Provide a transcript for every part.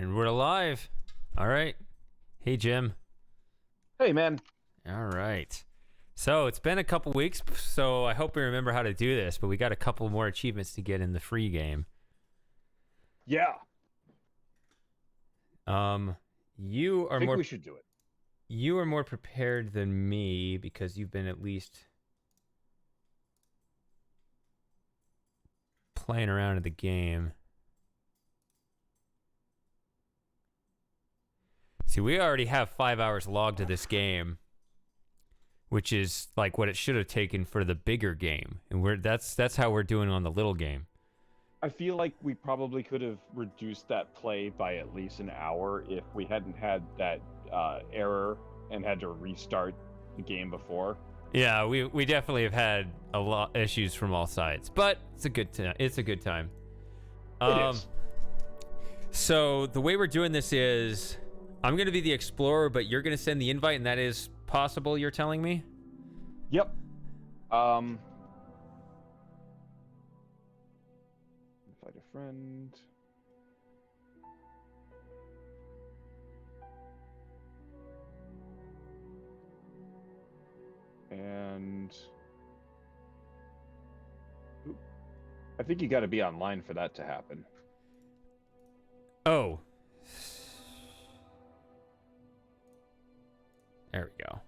And we're alive. All right. Hey, Jim. Hey, man. All right. So it's been a couple weeks, so I hope we remember how to do this, but we got a couple more achievements to get in the free game. Yeah, You I are think more we should do it. you are more prepared than me because you've been at least playing around in the game. See, we already have 5 hours logged to this game, which is like what it should have taken for the bigger game, and that's how we're doing on the little game. I feel like we probably could have reduced that play by at least an hour if we hadn't had that error and had to restart the game before. Yeah, we definitely have had a lot issues from all sides, but it's a good time. It's a good time. It is. So the way we're doing this is, I'm gonna be the explorer, but you're gonna send the invite, and that is possible. You're telling me? Yep. Invite a friend. And Oop. I think you got to be online for that to happen. Oh, there we go.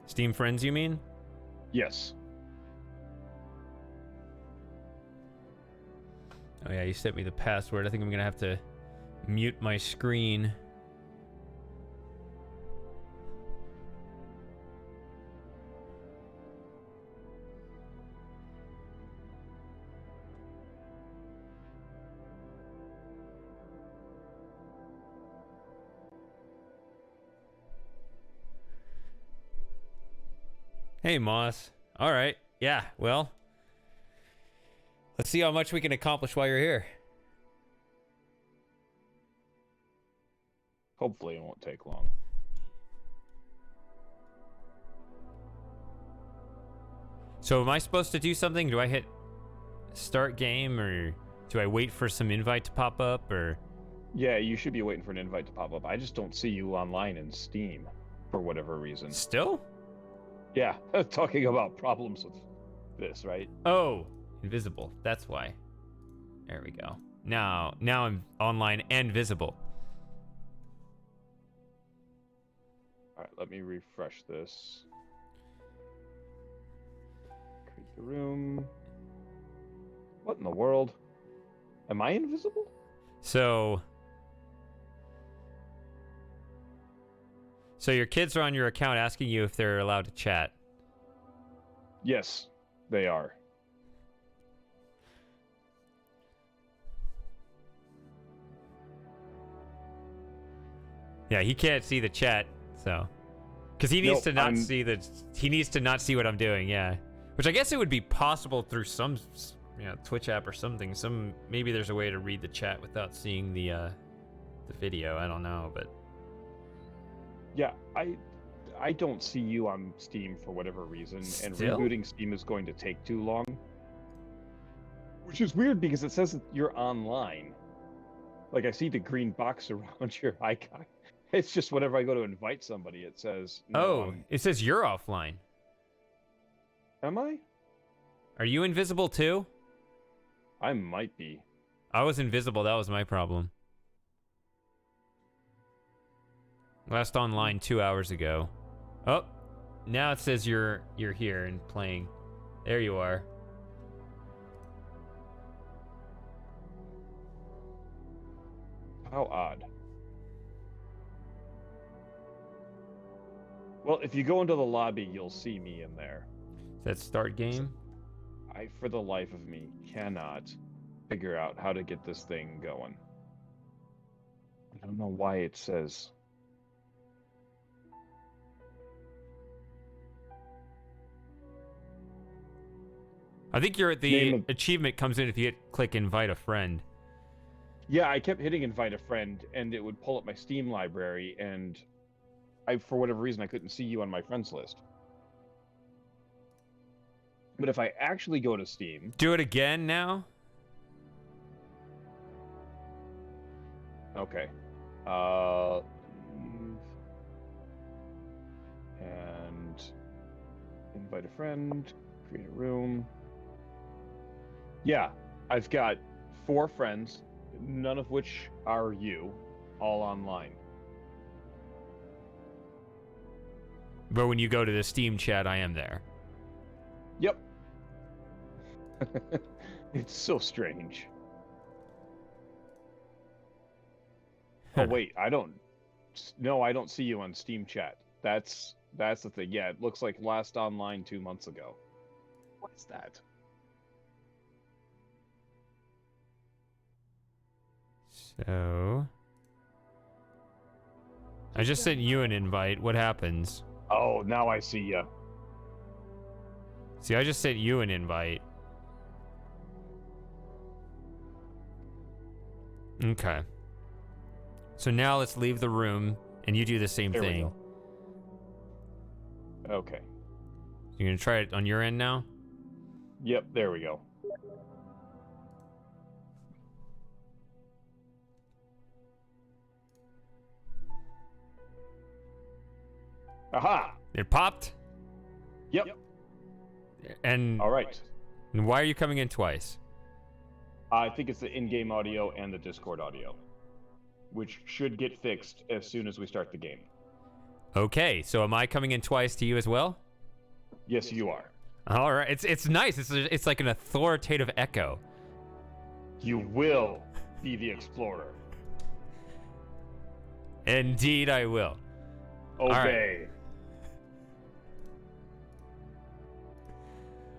Steam friends, you mean? Yes. Oh yeah, you sent me the password. I think I'm gonna have to mute my screen. Hey, Moss. All right. Yeah, well, let's see how much we can accomplish while you're here. Hopefully it won't take long. So am I supposed to do something? Do I hit start game, or do I wait for some invite to pop up, or... Yeah, you should be waiting for an invite to pop up. I just don't see you online in Steam for whatever reason. Still? Yeah, talking about problems with this, right? Oh, invisible. That's why. There we go. Now I'm online and visible. All right, let me refresh this. Create the room. What in the world? Am I invisible? So your kids are on your account asking you if they're allowed to chat. Yes, they are. Yeah, he can't see the chat, so because he needs Nope, to not see he needs to not see what I'm doing. Yeah, which I guess it would be possible through some, Twitch app or something. Maybe there's a way to read the chat without seeing the video. I don't know, but Yeah, I don't see you on Steam for whatever reason, and Still? rebooting Steam is going to take too long. Which is weird because it says that you're online. Like, I see the green box around your icon. It's just whenever I go to invite somebody, it says, no, oh, it says you're offline. am I? Are you invisible too? I might be. I was invisible. That was my problem. Last online 2 hours ago. Oh, now it says you're here and playing. There you are. How odd. Well, if you go into the lobby, you'll see me in there. Is that start game? I, for the life of me, cannot figure out how to get this thing going. I don't know why it says. I think the Name of- achievement comes in if you click invite a friend. Yeah, I kept hitting invite a friend, and it would pull up my Steam library, and for whatever reason, I couldn't see you on my friends list. But if I actually go to Steam, Do it again now. okay. Leave. And invite a friend, create a room. Yeah, I've got 4 friends, none of which are you, all online. But when you go to the Steam chat, I am there. Yep. It's so strange. Oh wait, I don't see you on Steam chat. That's the thing. Yeah, it looks like last online 2 months ago. What's that? So I just sent you an invite. What happens? Oh, now I see ya. See, I just sent you an invite. Okay. So now let's leave the room and you do the same There we thing. go. Okay. You're gonna try it on your end now? Yep, there we go. Aha! It popped? Yep. And All right. why are you coming in twice? I think it's the in-game audio and the Discord audio, which should get fixed as soon as we start the game. Okay, so am I coming in twice to you as well? Yes, you are. All right, it's nice. It's like an authoritative echo. You will be the explorer. Indeed, I will. Obey.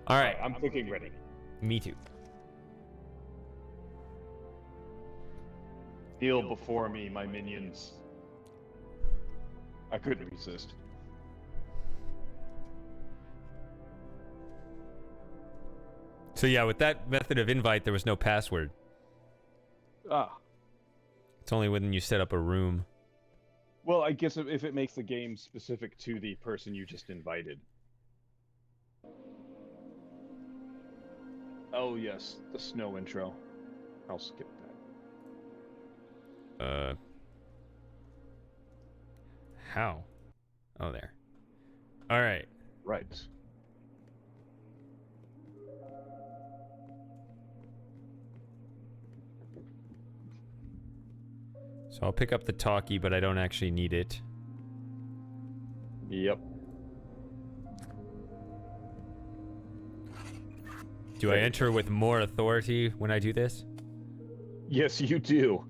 All right, I'm clicking ready. me too. Kneel before me, my minions. I couldn't resist. So yeah, with that method of invite, there was no password. Ah. It's only when you set up a room. Well, I guess if it makes the game specific to the person you just invited. Oh, yes, the snow intro. I'll skip that. How? Oh, there. All right. Right. So I'll pick up the talkie, but I don't actually need it. Yep. Do I enter with more authority when I do this? Yes, you do.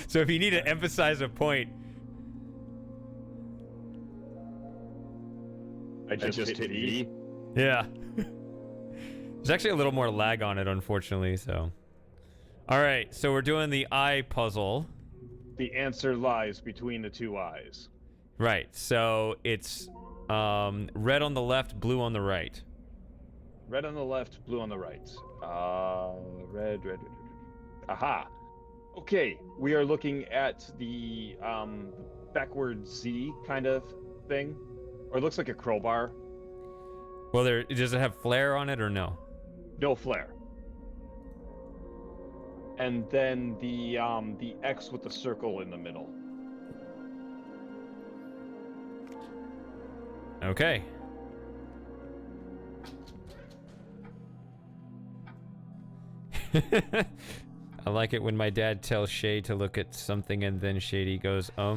So if you need to emphasize a point, I just hit E. yeah. There's actually a little more lag on it, unfortunately, so. All right, so we're doing the eye puzzle. The answer lies between the 2 eyes. Right, so it's red on the left, blue on the right. Red on the left, blue on the right. Red. Aha. Okay, we are looking at the backward Z kind of thing. Or it looks like a crowbar. Well, does it have flare on it or no? No flare. And then the X with the circle in the middle. Okay. I like it when my dad tells Shay to look at something and then Shady goes, Oh,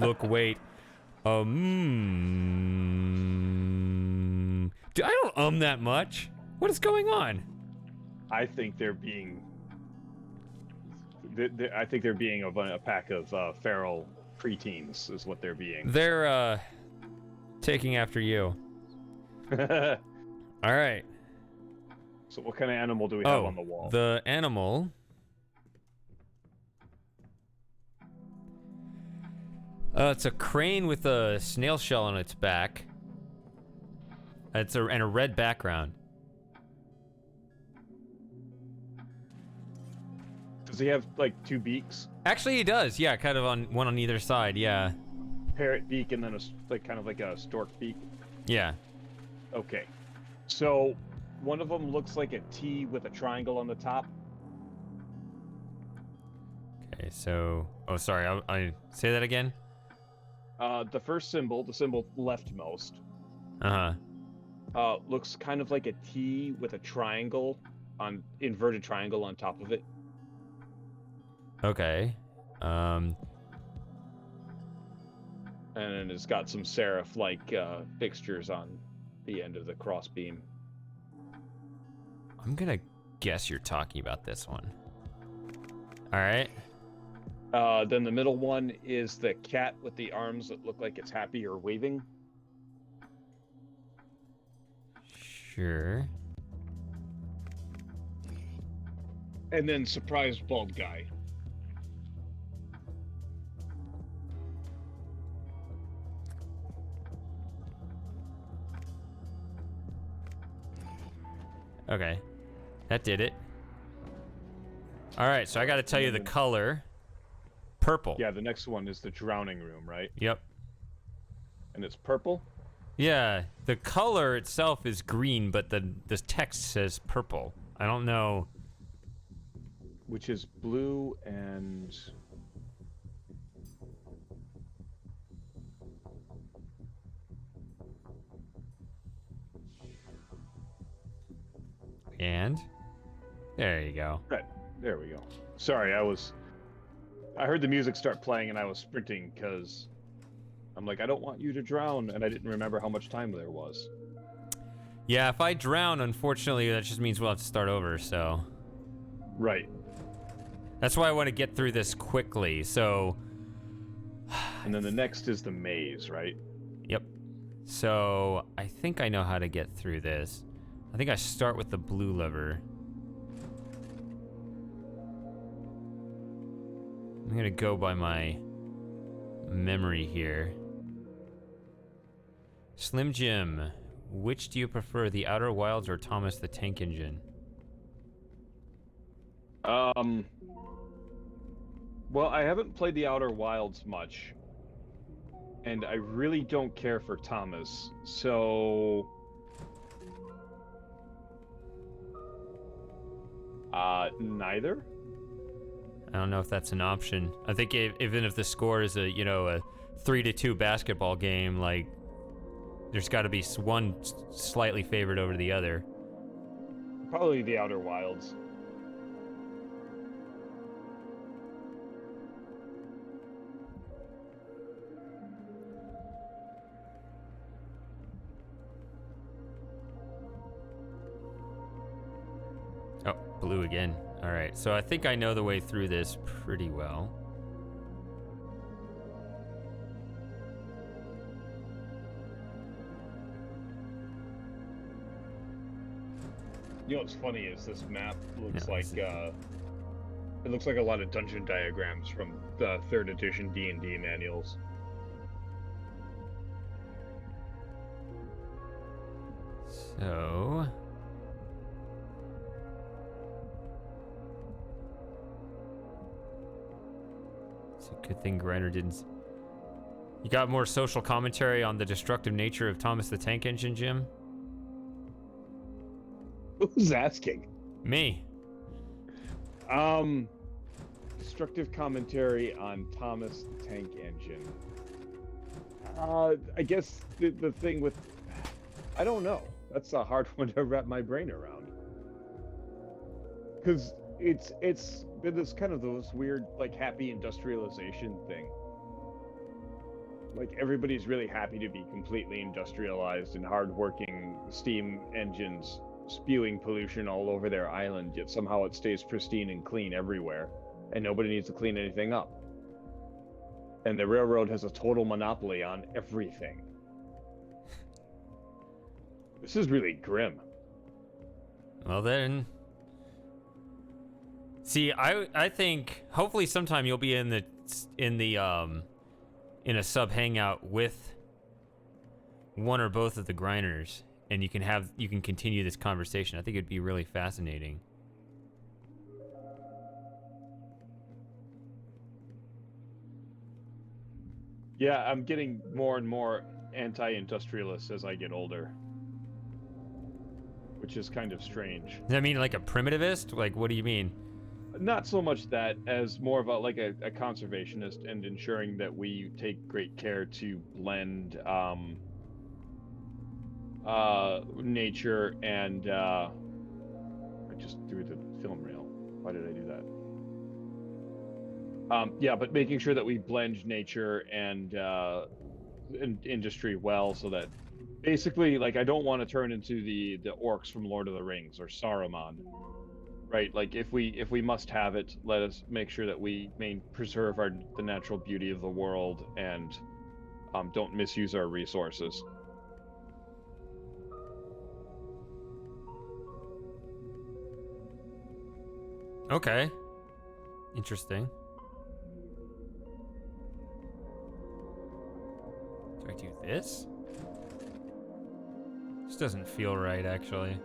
look, wait. I don't that much. What is going on? I think they're being. I think they're being a pack of feral preteens, is what they're being. They're taking after you. All right. So what kind of animal do we have on the wall? The animal. It's a crane with a snail shell on its back. And a red background. Does he have like two beaks? Actually, he does. Yeah, kind of on one on either side. Yeah. Parrot beak and then like kind of like a stork beak. Yeah. Okay. So one of them looks like a T with a triangle on the top. Okay, so... Oh, sorry. I say that again? The first symbol, the symbol leftmost, Uh-huh. looks kind of like a T with a triangle inverted triangle on top of it. Okay. And then it's got some serif-like fixtures on the end of the crossbeam. I'm gonna guess you're talking about this one. All right. Then the middle one is the cat with the arms that look like it's happy or waving. Sure. And then surprised bald guy. Okay. That did it. All right, so I got to tell you the color. Purple. Yeah, the next one is the drowning room, right? Yep. And it's purple? Yeah, the color itself is green, but the text says purple. I don't know. Which is blue and... And? There you go. Right, there we go. Sorry, I heard the music start playing and I was sprinting because I'm like, I don't want you to drown, and I didn't remember how much time there was. Yeah, if I drown, unfortunately, that just means we'll have to start over, so... Right. That's why I want to get through this quickly, so... And then the next is the maze, right? Yep. So, I think I know how to get through this. I think I start with the blue lever. I'm gonna go by my memory here. Slim Jim, which do you prefer, the Outer Wilds or Thomas the Tank Engine? Well, I haven't played the Outer Wilds much, and I really don't care for Thomas, so... neither? I don't know if that's an option. I think even if the score is a 3-2 basketball game, like, there's got to be one slightly favored over the other. Probably the Outer Wilds. Oh, blue again. All right, so I think I know the way through this pretty well. You know what's funny is this map looks Yeah, like it looks like a lot of dungeon diagrams from the 3rd edition D&D manuals. So... It's a good thing Griner didn't... You got more social commentary on the destructive nature of Thomas the Tank Engine, Jim? Who's asking? Me. Destructive commentary on Thomas the Tank Engine. I guess the thing with... I don't know. That's a hard one to wrap my brain around. Because it's been this kind of those weird, like, happy industrialization thing. Like, everybody's really happy to be completely industrialized and hardworking steam engines spewing pollution all over their island, yet somehow it stays pristine and clean everywhere, and nobody needs to clean anything up. And the railroad has a total monopoly on everything. This is really grim. Well then... See, I think hopefully sometime you'll be in a sub hangout with one or both of the Griners, and you can continue this conversation. I think it'd be really fascinating. Yeah, I'm getting more and more anti-industrialist as I get older, which is kind of strange. Does that mean like a primitivist? Like, what do you mean? Not so much that as more of a conservationist and ensuring that we take great care to blend nature and I just threw the film reel. Why did I do that? Yeah, but making sure that we blend nature and industry well, so that basically, like, I don't want to turn into the orcs from Lord of the Rings or Saruman, right? Like, if we must have it, let us make sure that we preserve the natural beauty of the world and don't misuse our resources. Okay. Interesting. Do I do this? This doesn't feel right, actually.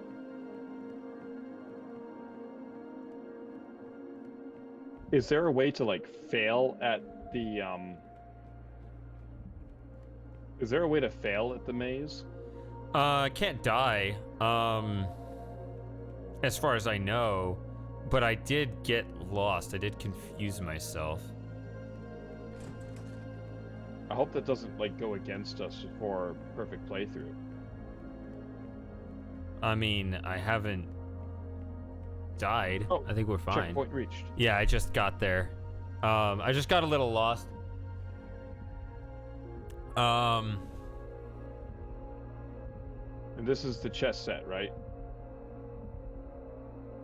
Is there a way to like fail at the Is there a way to fail at the maze? I can't die. As far as I know, but I did get lost. I did confuse myself. I hope that doesn't like go against us for perfect playthrough. I mean, I haven't died. Oh, I think we're fine. Checkpoint reached. Yeah, I just got there. I just got a little lost. And this is the chess set, right?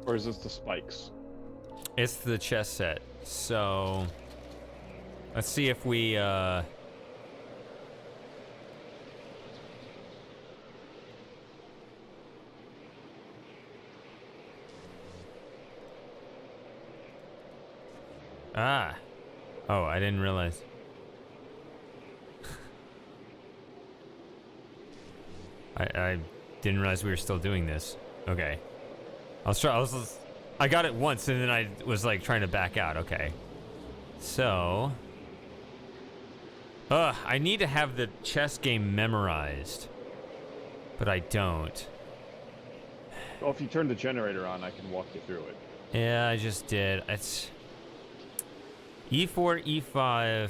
Or is this the spikes? It's the chess set. So let's see if we Ah. Oh, I didn't realize. I didn't realize we were still doing this. Okay. I got it once and then I was like trying to back out. Okay. So. I need to have the chess game memorized. But I don't. Well, if you turn the generator on, I can walk you through it. Yeah, I just did. It's E4, E5. I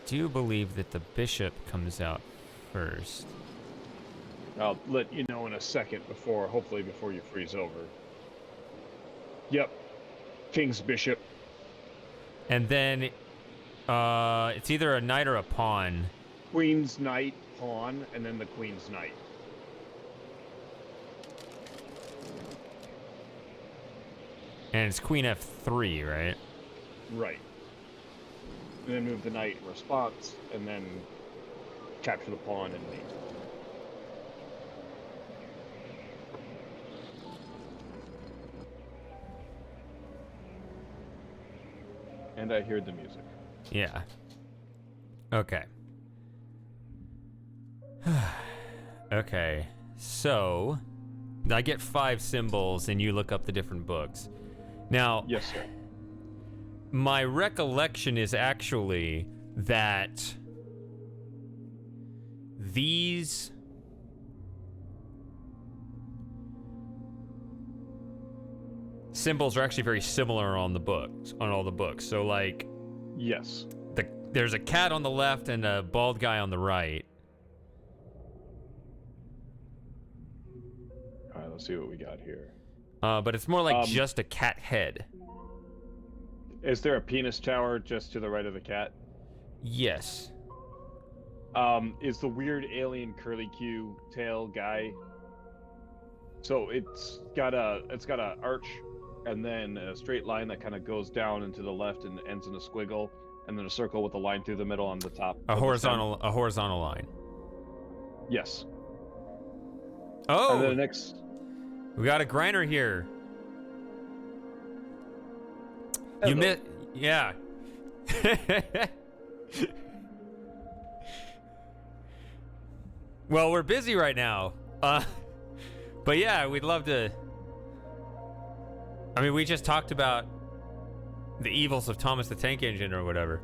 do believe that the bishop comes out first. I'll let you know in a second hopefully before you freeze over. Yep. King's bishop. And then it's either a knight or a pawn. Queen's knight, pawn, and then the queen's knight. And it's queen F3, right? Right. And then move the knight in response, and then capture the pawn and mate. And I hear the music. Yeah. Okay. Okay. So, I get 5 symbols and you look up the different books. Now, Yes, sir. my recollection is actually that these symbols are actually very similar on the books, on all the books. So like Yes. there's a cat on the left and a bald guy on the right. All right, let's see what we got here. But it's more like just a cat head. Is there a penis tower just to the right of the cat? Yes. Is the weird alien curly Q tail guy? So it's got a arch, and then a straight line that kind of goes down and to the left and ends in a squiggle, and then a circle with a line through the middle on the top. A horizontal line. Yes. Oh, And then the next. we got a grinder here. You Hello. missed, yeah. Well, we're busy right now. But yeah, we'd love to. I mean, we just talked about the evils of Thomas the Tank Engine or whatever.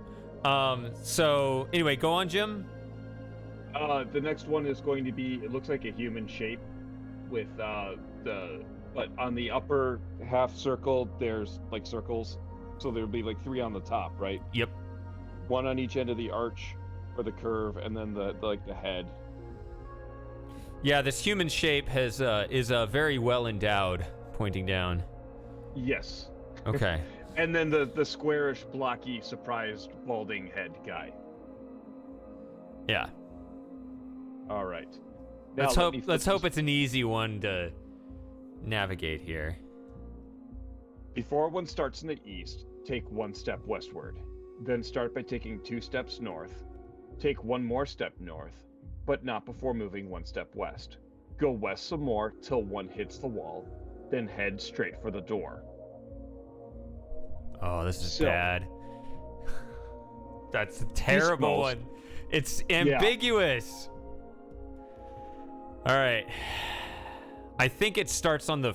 So anyway, go on, Jim. The next one is going to be, it looks like a human shape with but on the upper half circle, there's like circles. So there'll be like 3 on the top, right? Yep. 1 on each end of the arch or the curve, and then the head. Yeah, this human shape is very well endowed, pointing down. Yes. Okay. And then the squarish, blocky, surprised, balding head guy. Yeah. All right. Let's hope it's an easy one to navigate here. Before one starts in the east, take 1 step westward. Then start by taking 2 steps north. Take 1 more step north, but not before moving 1 step west. Go west some more till 1 hits the wall, then head straight for the door. Oh, this is bad. That's a terrible one. It's ambiguous. Yeah. All right. I think it starts on the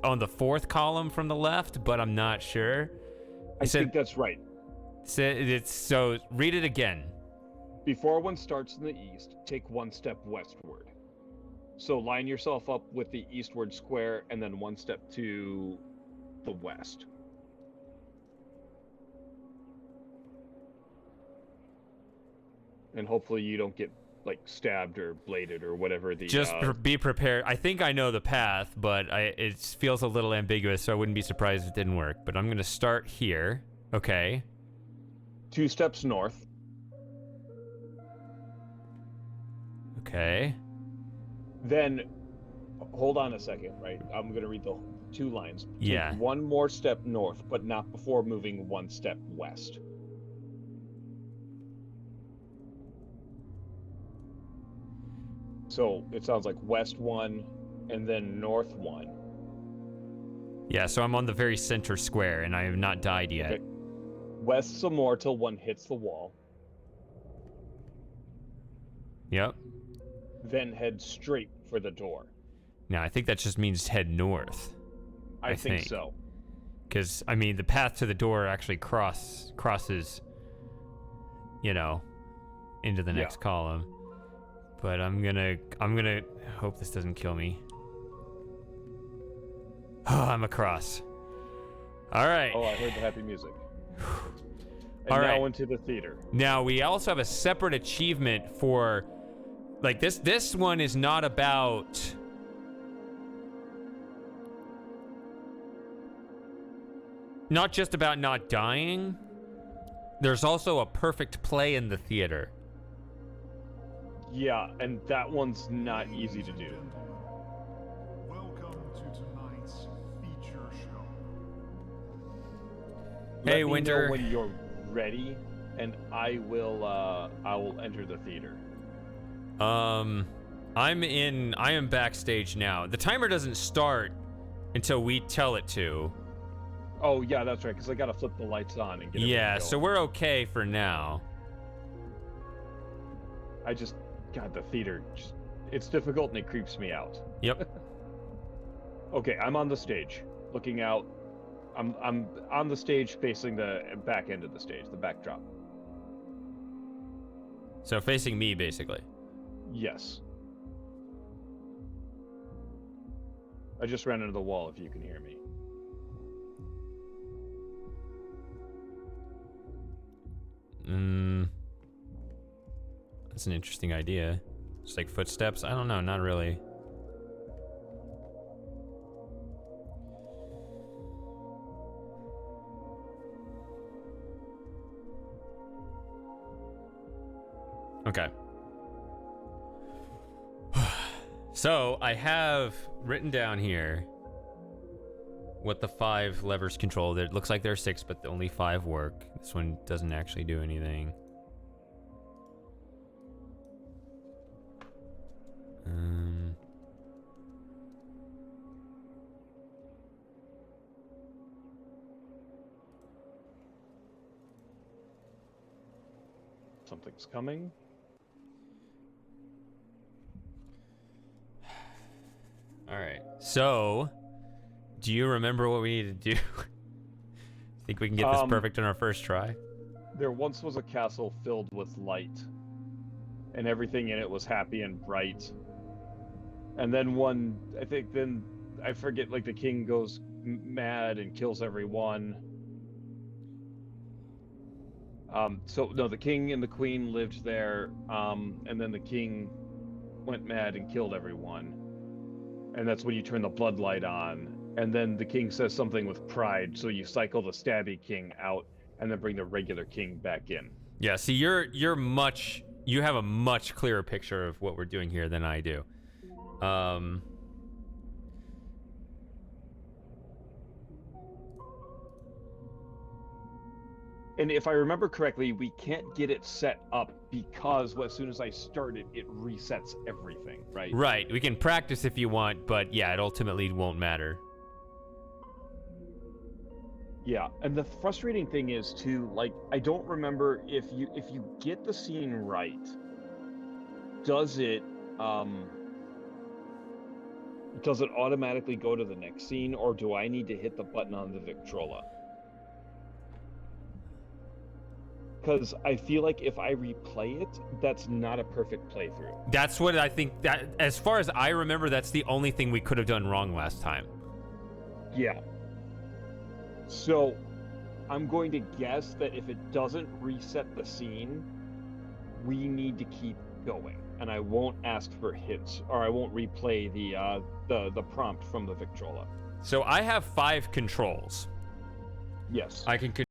4th column from the left, but I'm not sure. I think that's right. So read it again. Before one starts in the east, take 1 step westward. So line yourself up with the eastward square and then 1 step to the west. And hopefully you don't get like stabbed or bladed or whatever the. Just be prepared. I think I know the path, but it feels a little ambiguous, so I wouldn't be surprised if it didn't work. But I'm gonna start here. Okay. 2 steps north. Okay. Then, hold on a second, right? I'm gonna read the 2 lines. Yeah. Take 1 more step north, but not before moving 1 step west. So it sounds like west 1 and then north 1. Yeah, so I'm on the very center square and I have not died yet. Okay. West some more till 1 hits the wall. Yep. Then head straight for the door. Now, I think that just means head north. I think so. Because, I mean, the path to the door actually crosses, into the next column. But I'm gonna hope this doesn't kill me. Oh, I'm across. All right. Oh, I heard the happy music. And All right. now into the theater. Now we also have a separate achievement for, like, this one is not about. Not just about not dying. There's also a perfect play in the theater. Yeah, and that one's not easy to do. Welcome to tonight's feature show. Hey, Let me Winter. know when you're ready, and I will enter the theater. I am backstage now. The timer doesn't start until we tell it to. Oh yeah, that's right. Because I gotta flip the lights on and get. Yeah, so we're okay for now. God, the theater, it's difficult and it creeps me out. Yep. Okay, I'm on the stage, looking out. I'm on the stage facing the back end of the stage, the backdrop. So facing me, basically. Yes. I just ran into the wall, if you can hear me. That's an interesting idea. Just like footsteps? I don't know, not really. Okay. So, I have written down here what the 5 levers control. It looks like there are 6, but only 5 work. This one doesn't actually do anything. Something's coming. So, do you remember what we need to do? Think we can get this perfect on our first try? There once was a castle filled with light, and everything in it was happy and bright. And then I forget, like the king goes mad and kills everyone. So no, the king and the queen lived there, and then the king went mad and killed everyone. And that's when you turn the bloodlight on. And then the king says something with pride, so you cycle the stabby king out and then bring the regular king back in. Yeah, see, you have a much clearer picture of what we're doing here than I do. And if I remember correctly, we can't get it set up because as soon as I start it, it resets everything, right? Right, we can practice if you want, but yeah, it ultimately won't matter. Yeah, and the frustrating thing is too, like, I don't remember if you get the scene right, does it automatically go to the next scene, or do I need to hit the button on the Victrola? Because I feel like if I replay it, that's not a perfect playthrough. That's what I think, that as far as I remember, that's the only thing we could have done wrong last time. Yeah. So, I'm going to guess that if it doesn't reset the scene, we need to keep going, and I won't ask for hits, or I won't replay the prompt from the Victrola. So I have 5 controls. Yes. I can